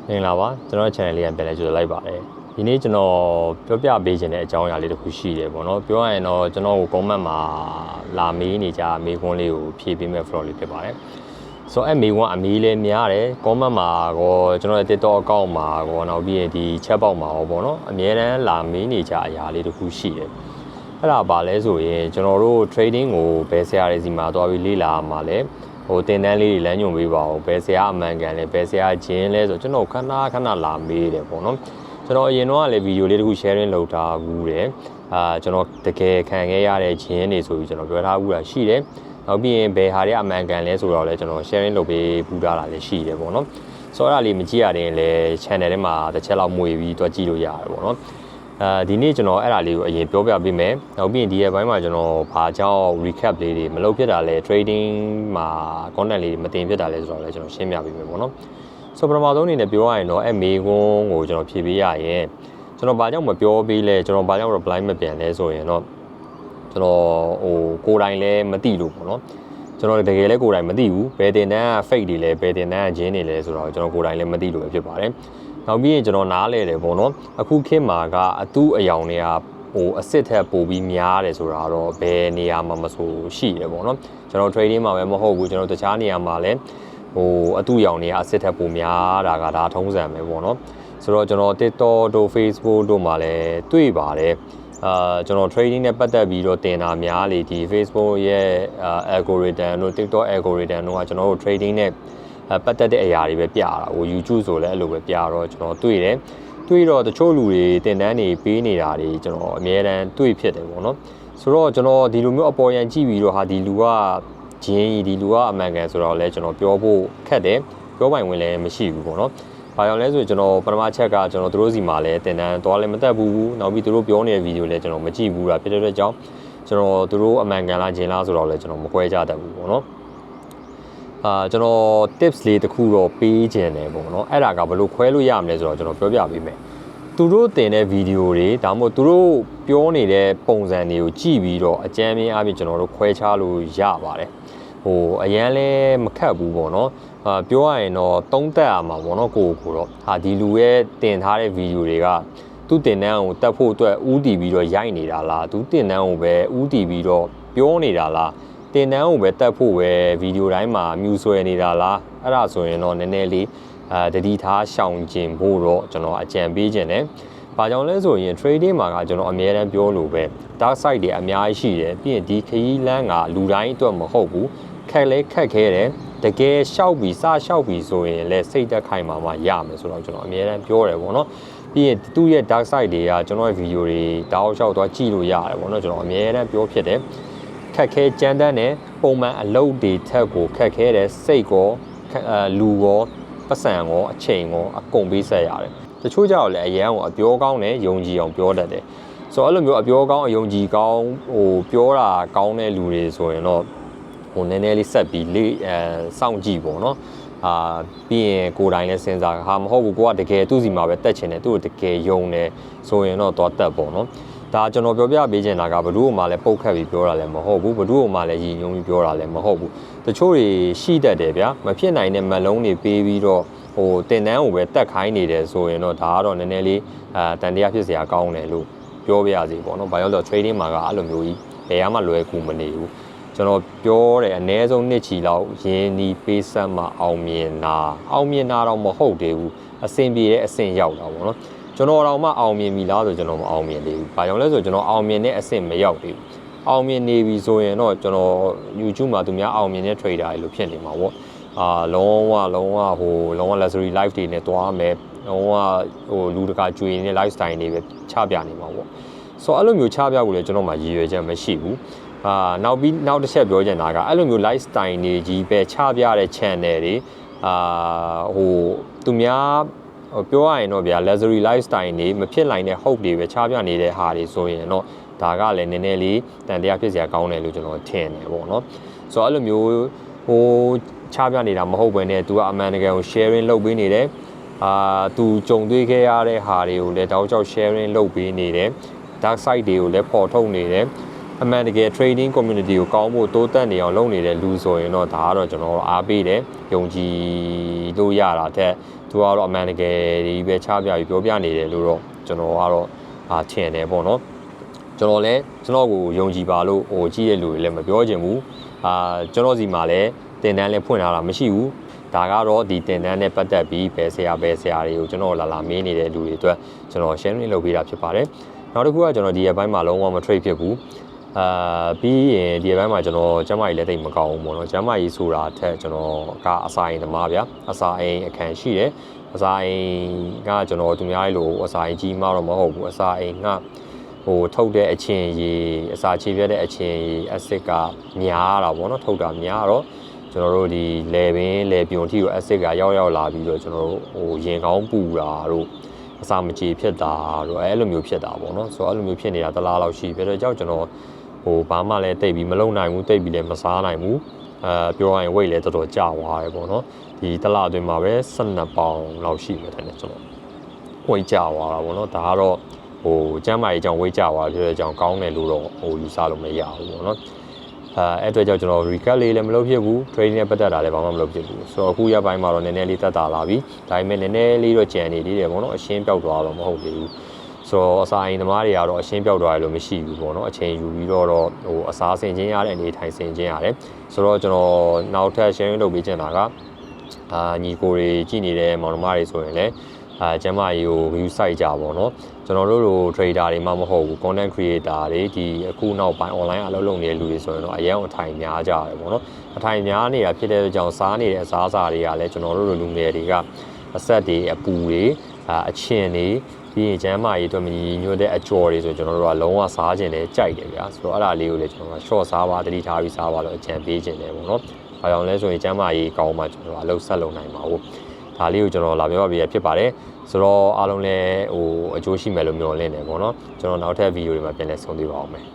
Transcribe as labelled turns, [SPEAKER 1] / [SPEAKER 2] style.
[SPEAKER 1] မင်္ဂလာပါကျွန်တော် channel လေးကပြန်လဲကြိုလိုက်ပါတယ်ဒီနေ့ကျွန်တော်ပြောပြပေးခြင်းတဲ့အကြောင်းအရာလေးတစ်ခုရှိတယ်ပေါ့နော်ပြောရရင်တော့ကျွန်တော်ကို comment မှာလာမေးနေကြမေးခွန်းလေးကိုဖြေပေးမဲ့ vlog လေးဖြစ်ပါတယ်ဆိုတော့မေးခွန်းအမေးလေးများတယ် comment မှာကောကျွန်တော်ရဲ့ TikTok account မှာကောနောက်ပြီးရင်ဒီ chat box မှာရောပေါ့နော်အများတန်းလာမေးနေကြအရာလေးတစ်ခုရှိတယ်အဲ့ဒါပါလဲဆိုရင်ကျွန်တော်တို့ trading ကိုဘယ်ဆရာတွေစီမှာသွားပြီးလေ့လာမှာလဲဟိုတင်တန်းလေးတွေလမ်းညွှန်ပေးပါဦးဘယ်ဆရာအမှန်ကန်လဲဘယ်ဆရာဂျင်းလဲဆိုကျွန်တော်ခဏလာမေးတယ်ပေါ့နော်ကျွန်တော်အရင်တော့လည်းဗီဒီယိုလေးတစ်ခု sharing လုပ်ထားဘူးတယ်ကျွန်တော်တကယ်ခံခဲ့ရတဲ့ဂျင်းတွေဆိုပြီးကျွန်တော်ပြောထားဘူးတာရှိတယ်နောက်ပြီးရင်ဘယ်ဟာတွေအမှန်ကန်လဲဆိုတော့လည်းကျွန်တော် sharing လုပ်ပေးဘူးတာလည်းရှိတယ်ပေါ့နော်ဆိုတော့အဲ့ဒါလေးမကြည့်ရတဲ့လည်း channel ထဲမှာတစ်ချက်လောက်မွေပြီးတွက်ကြည့်လို့ရတယ်ပေါ့နော်ဒီနေ့ကျွန်တော်အဲ့ဒါလေးကိုအရင်ပြောပြပေးမယ်နောက်ပြီးရင်ဒီရဲ့ဘိုင်းမှာကျွန်တော်ဘာကြောင့် recap လေးတွေမလုပ်ဖြစ်တာလဲ trading မှာ content လေးတွေမတင်ဖြစ်တာလဲဆိုတော့လည်းကျွန်တော်ရှင်းပြပေးမယ်ပေါ့နော်ဆိုပထမဆုံးအနေနဲ့ပြောရရင်တော့အဲ့မေးခွန်းကိုကျွန်တော်ဖြေပေးရရင်ကျွန်တော်ဘာကြောင့်မပြောပေးလဲကျွန်တော်ဘာကြောင့် reply မပြန်လဲဆိုရင်တော့ကျွန်တော်ဟိုကိုယ်တိုင်လည်းမသိလို့ပေါ့နော်ကျွန်တော်တကယ်လည်းကိုယ်တိုင်မသိဘူးဘယ်တင်တန်းက fake တွေလဲဘယ်တင်တန်းကဂျင်းတွေလဲဆိုတော့ကျွန်တော်ကိုယ်တိုင်လည်းမသိလို့ပဲဖြစ်ပါတယ်နောက်ပြီးရင်ကျွန်တော်နားလဲတယ်ပေါ့နော်အခုခေတ်မှာကအတူအယောင်တွေကဟိုအစ်စ်ထက်ပိုပြီးများတယ်ဆိုတာတော့ဘယ်နေရာမှာမဆိုရှိတယ်ပေါ့နော်ကျွန်တော် trading မှာပဲမဟုတ်ဘူးကျွန်တော်တခြားနေရာမှာလည်းဟိုအတူအယောင်တွေကအစ်စ်ထက်ပိုများတာကဒါထုံးစံပဲပေါ့နော်ဆိုတော့ကျွန်တော် TikTok တို့ Facebook တို့မှာလည်းတွေ့ပါတယ်ကျွန်တော် trading နဲ့ပတ်သက်ပြီးတော့တင်တာများလေဒီ Facebook ရဲ့ algorithm တို့ TikTok algorithm တို့ကကျွန်တော်တို့ trading နဲ့ပတ်သက်တဲ့အရာတွေပဲပြတာဟို YouTube ဆိုလည်းအဲ့လိုပဲပြတော့ကျွန်တော်တွေ့တယ်တွေ့တော့တချို့လူတွေတင်တန်းတွေပေးနေတာတွေကျွန်တော်အများတန်းတွေ့ဖြစ်တယ်ပေါ့နော်ဆိုတော့ကျွန်တော်ဒီလိုမျိုးအပေါ်ရန်ကြည့်ပြီးတော့ဟာဒီလူကဂျင်းဒီလူကအမှန်ကန်ဆိုတော့လည်းကျွန်တော်ပြောဖို့ခက်တယ်ပြောပိုင်ဝင်လည်းမရှိဘူးပေါ့နော်ဘာကြောင့်လဲဆိုရင်ကျွန်တော်ပထမချက်ကကျွန်တော်တို့စီမှာလည်းတင်တန်းသွားလည်းမတက်ဘူးနောက်ပြီးတို့ပြောနေတဲ့ဗီဒီယိုလည်းကျွန်တော်မကြည့်ဘူးတာဖြစ်တဲ့အတွက်ကြောင့်ကျွန်တော်တို့အမှန်ကန်လားဂျင်းလားဆိုတော့လည်းကျွန်တော်မခွဲခြားတတ်ဘူးပေါ့နော်ကျွန်တော် tips လေးတစ်ခုတော့ပေးခြင်းတယ်ပေါ့နော်အဲ့ဒါကဘယ်လိုခွဲလို့ရမလဲဆိုတော့ကျွန်တော်ပြောပြပေးမယ်သူတို့တင်တဲ့ဗီဒီယိုတွေဒါမှမဟုတ်သူတို့ပြောနေတဲ့ပုံစံတွေကိုကြည့်ပြီးတော့အကြမ်းမြင်အပြင်ကျွန်တော်တို့ခွဲခြားလို့ရပါတယ်ဟိုအရန်လဲမခတ်ဘူးပေါ့နော်ပြောရရင်တော့သုံးသက်ရမှာပေါ့နော်ကိုတော့ဟာဒီလူရဲ့တင်ထားတဲ့ဗီဒီယိုတွေကသူတင်တန်းကိုတက်ဖို့အတွက်ဥတီပြီးတော့ရိုက်နေတာလားသူတင်တန်းကိုပဲဥတီပြီးတော့ပြောနေတာလားတင်တန်းကိုပဲတက်ဖို့ပဲဗီဒီယိုတိုင်းမှာမြူဆွဲနေတာလားအဲ့ဒါဆိုရင်တော့နည်းနည်းလေးတတိထားရှောင်ကျင်ဖို့တော့ကျွန်တော်အကြံပေးခြင်းတယ်။ဘာကြောင့်လဲဆိုရင် trading မှာကကျွန်တော်အများအားပြောလို့ပဲ dark side တွေအများကြီးရှိတယ်ပြီးရင်ဒီခရီးလမ်းကလူတိုင်းအတွက်မဟုတ်ဘူးခက်လဲခက်ခဲတယ်တကယ်ရှောက်ပြီးစရှောက်ပြီးဆိုရင်လည်းစိတ်သက်ခိုင်မှာရမယ်ဆိုတော့ကျွန်တော်အများအားပြောတယ်ပေါ့နော်ပြီးရင်သူ့ရဲ့ dark side တွေကကျွန်တော်ရဲ့ဗီဒီယိုတွေတောက်လျှောက်သွားကြည့်လို့ရတယ်ပေါ့နော်ကျွန်တော်အများအားပြောဖြစ်တယ်ခက်ခဲကြမ်းတမ်းတယ်ပုံမှန်အလုပ်တွေထက်ကိုခက်ခဲတယ်စိတ်ကောလူကောပတ်စံကောအချိန်ကောအကုန်ပေးဆက်ရတယ်တချို့ကြောက်လည်းအရန်ကိုအပြောကောင်းတယ်ယုံကြည်အောင်ပြောတတ်တယ်ဆိုတော့အဲ့လိုမျိုးအပြောကောင်းအယုံကြည်ကောင်းဟိုပြောတာကောင်းတဲ့လူတွေဆိုရင်တော့ဟိုနည်းနည်းလေးဆက်ပြီးလေစောင့်ကြည့်ပေါ့နော်ပြီးရင်ကိုယ်တိုင်လည်းစဉ်းစားဟာမဟုတ်ဘူးကိုကတကယ်သူ့စီမှာပဲတက်ချင်တယ်သူ့ကိုတကယ်ယုံတယ်ဆိုရင်တော့သွားတက်ပေါ့နော်ဒါကျွန်တော်ပြောပြပေးချင်တာကဘ누구မှလည်းပုတ်ခတ်ပြီးပြောတာလည်းမဟုတ်ဘူးဘ누구မှလည်းရည်ညွှန်းပြီးပြောတာလည်းမဟုတ်ဘူးတချို့တွေရှိတတ်တယ်ဗျာမဖြစ်နိုင်တဲ့မလုံးတွေပေးပြီးတော့ဟိုတင်တန်းကိုပဲတက်ခိုင်းနေတယ်ဆိုရင်တော့ဒါကတော့နည်းနည်းလေးတန်တရားဖြစ်စရာကောင်းတယ်လို့ပြောပြရစီပေါ့နော်ဘာလို့လဲ trading မှာကအဲ့လိုမျိုးကြီးဘယ်မှလွယ်ကူမနေဘူးကျွန်တော်ပြောတယ်အနည်းဆုံးနှစ်ချီလောက်ရင်းနှီးပေးဆက်မှအောင်မြင်တာတော့မဟုတ်သေးဘူးအဆင်ပြေတဲ့အဆင့်ရောက်တာပေါ့နော်ကျွန်တော်တော့မှအောင်မြင်ပြီလားဆိုကျွန်တော်မအောင်မြင်သေးဘူး။ဘာကြောင့်လဲဆိုကျွန်တော်အောင်မြင်တဲ့အဆင့်မရောက်သေးဘူး။အောင်မြင်နေပြီဆိုရင်တော့ကျွန်တော် YouTube မှာသူများအောင်မြင်တဲ့ trader တွေလို့ဖြစ်နေမှာပေါ့။လုံးဝ luxury life တွေနဲ့တွားမယ်။လုံးဝဟိုလူတကာကြွေနေတဲ့ lifestyle တွေပဲချပြနေမှာပေါ့။ဆိုတော့အဲ့လိုမျိုးချပြဖို့လည်းကျွန်တော်မှရည်ရွယ်ချက်မရှိဘူး။နောက်တစ်ချက်ပြောချင်တာကအဲ့လိုမျိုး lifestyle တွေကြီးပဲချပြတဲ့ channel တွေဟိုသူများပြောရရင်တော့ဗျာ luxury lifestyle နေမဖြစ်နိုင်တဲ့ hope တွေပဲချပြနေတဲ့ဟာတွေဆိုရင်တော့ဒါကလည်းနည်းနည်းလေးတန်တရားဖြစ်စရာကောင်းတယ်လို့ကျွန်တော်ထင်တယ်ပေါ့နော်ဆိုတော့အဲ့လိုမျိုးဟိုချပြနေတာမဟုတ်ဘဲနဲ့သူကအမှန်တကယ်ကို sharing လုပ်ပေးနေတယ်သူကြုံတွေ့ခဲ့ရတဲ့ဟာတွေကိုလည်းတောက်ချောက် sharing လုပ်ပေးနေတယ် dark side တွေကိုလည်းပေါ်ထုတ်နေတယ် အမှန်တကယ် trading community ကိုကောင်းဖို့တိုးတက်နေအောင်လုပ်နေတဲ့လူဆိုရင်တော့ဒါကတော့ကျွန်တော်တို့အားပေးတယ်ယုံကြည်လို့ရတာတဲ့သူကတော့အမှန်တကယ်ဒီပဲချပြပြီးပြောပြနေတယ်လို့တော့ကျွန်တော်ကတော့ထင်တယ်ပေါ့နော်ကျွန်တော်လည်းကျွန်တော်ကိုယုံကြည်ပါလို့ဟိုကြည့်ရလူတွေလည်းမပြောချင်ဘူးကျွန်တော်စီမှာလည်းတင်တန်းလည်းဖွင့်ထားတာမရှိဘူးဒါကတော့ဒီတင်တန်းနဲ့ပတ်သက်ပြီးဘယ်ဆရာတွေကိုကျွန်တော်လာမေးနေတဲ့လူတွေအတွက်ကျွန်တော် sharing လုပ်ပေးတာဖြစ်ပါတယ်နောက်တစ်ခုကကျွန်တော်ဒီအပိုင်းမှာလုံးဝမ trade ဖြစ်ဘူးပြီးရင်ဒီအပိုင်းမှာကျွန်တော်ကျမ်းမာရေးလည်းတိတ်မကောင်းဘူးပေါ့နော်ကျမ်းမာရေးဆိုတာထက်ကျွန်တော်ကအစာအိမ်သမားဗျာအစာအိမ်အခန်းရှိတယ်အစာအိမ်ကကျွန်တော်သူများလိုအစာအိမ်ကြီးမှတော့မဟုတ်ဘူးအစာအိမ်ကဟိုထုတ်တဲ့အချင်းရေအစာချေပြတ်တဲ့အချင်းရေအဆစ်ကများတာပေါ့နော်ထုတ်တာများတော့ကျွန်တော်တို့ဒီလေပင်လေပြုံထိကိုအဆစ်ကရောက်လာပြီးတော့ကျွန်တော်တို့ဟိုရင်ကောင်းပူတာတို့အစာမကြေဖြစ်တာတို့အဲ့လိုမျိုးဖြစ်တာပေါ့နော်ဆိုတော့အဲ့လိုမျိုးဖြစ်နေတာတစ်လားလောက်ရှိပြီးတော့ကြောက်ကျွန်တော်ဟိုဘာမှလည်းတိတ်ပြီးမလုံနိုင်ဘူးတိတ်ပြီးလည်းမစားနိုင်ဘူးပြောရရင် weight လည်းတော်တော်ကျသွားတယ်ပေါ့နော်ဒီတစ်လားအတွင်းမှာပဲ12ပေါင်လောက်ရှိမှတယ်ကျွန်တော် weight ကျသွားတာပေါ့နော်ဒါကတော့ဟိုကျမ်းမာရေးကြောင့် weight ကျသွားတယ်ဖြစ်တဲ့အကြောင်းကောင်းတယ်လို့တော့ဟိုယူဆလို့မရဘူးပေါ့နော်အဲ့အတွက်ကြောင့်ကျွန်တော် recap လေးလည်းမလုပ်ဖြစ်ဘူး trading နဲ့ပတ်သက်တာလည်းဘာမှမလုပ်ဖြစ်ဘူးဆိုတော့အခုရက်ပိုင်းမှာတော့နည်းနည်းလေးတက်တာလာပြီဒါပေမဲ့နည်းနည်းလေးတော့ကြံနေသေးတယ်ပေါ့နော်အရှင်းပြောက်သွားတော့မဟုတ်သေးဘူးဆိုတော့အစာအိမ်သမားတွေကတော့အရှင်းပြောက်သွားတယ်လို့မရှိဘူးပေါ့နော်အချိန်ယူပြီးတော့ဟိုအစားဆင်ခြင်းရတဲ့အနေထိုင်ဆင်ခြင်းရတယ်ဆိုတော့ကျွန်တော်နောက်ထပ် sharing လုပ်ပေးချင်တာကညီကိုတွေကြည့်နေတဲ့မောင်နှမတွေဆိုရင်လည်းကျမ်းမာရေးကို view site ကြပါတော့ကျွန်တော်တို့လို trader တွေမှမဟုတ်ဘူး content creator တွေဒီအခုနောက်ပိုင်း online အလုပ်လုပ်နေတဲ့လူတွေဆိုရင်တော့အရင်အထိုင်များကြတယ်ပေါ့နော်အထိုင်များနေတာဖြစ်တဲ့ကြောင့်စားနေတဲ့အစားအစာတွေကလည်းကျွန်တော်တို့လိုလူငယ်တွေကအဆက်တွေအပူတွေအချင်တွေပြီးရင်ကျမ်းမာရေးအတွက်မညီညွတ်တဲ့အကျော်တွေဆိုကျွန်တော်တို့ကလုံးဝစားခြင်းနဲ့ကြိုက်တယ်ဗျာဆိုတော့အဲ့ဒါလေးကိုလည်းကျွန်တော်က short စားပါတတိထားပြီးစားပါလို့အကြံပေးခြင်းတယ်ပေါ့နော်ဘာကြောင့်လဲဆိုရင်ကျမ်းမာရေးကောင်းမှကျွန်တော်အလုပ်ဆက်လုပ်နိုင်မှာဟုတ်ဒါလေးကိုကျွန်တော်လာပြောပြရဖြစ်ပါတယ်ဆိုတော့အားလုံးလည်းဟိုအကျိုးရှိမယ်လို့မျှော်လင့်နေပေါ့နော်ကျွန်တော်နောက်ထပ်ဗီဒီယိုတွေမှာပြန်လည်ဆုံတွေ့ပါအောင်မယ်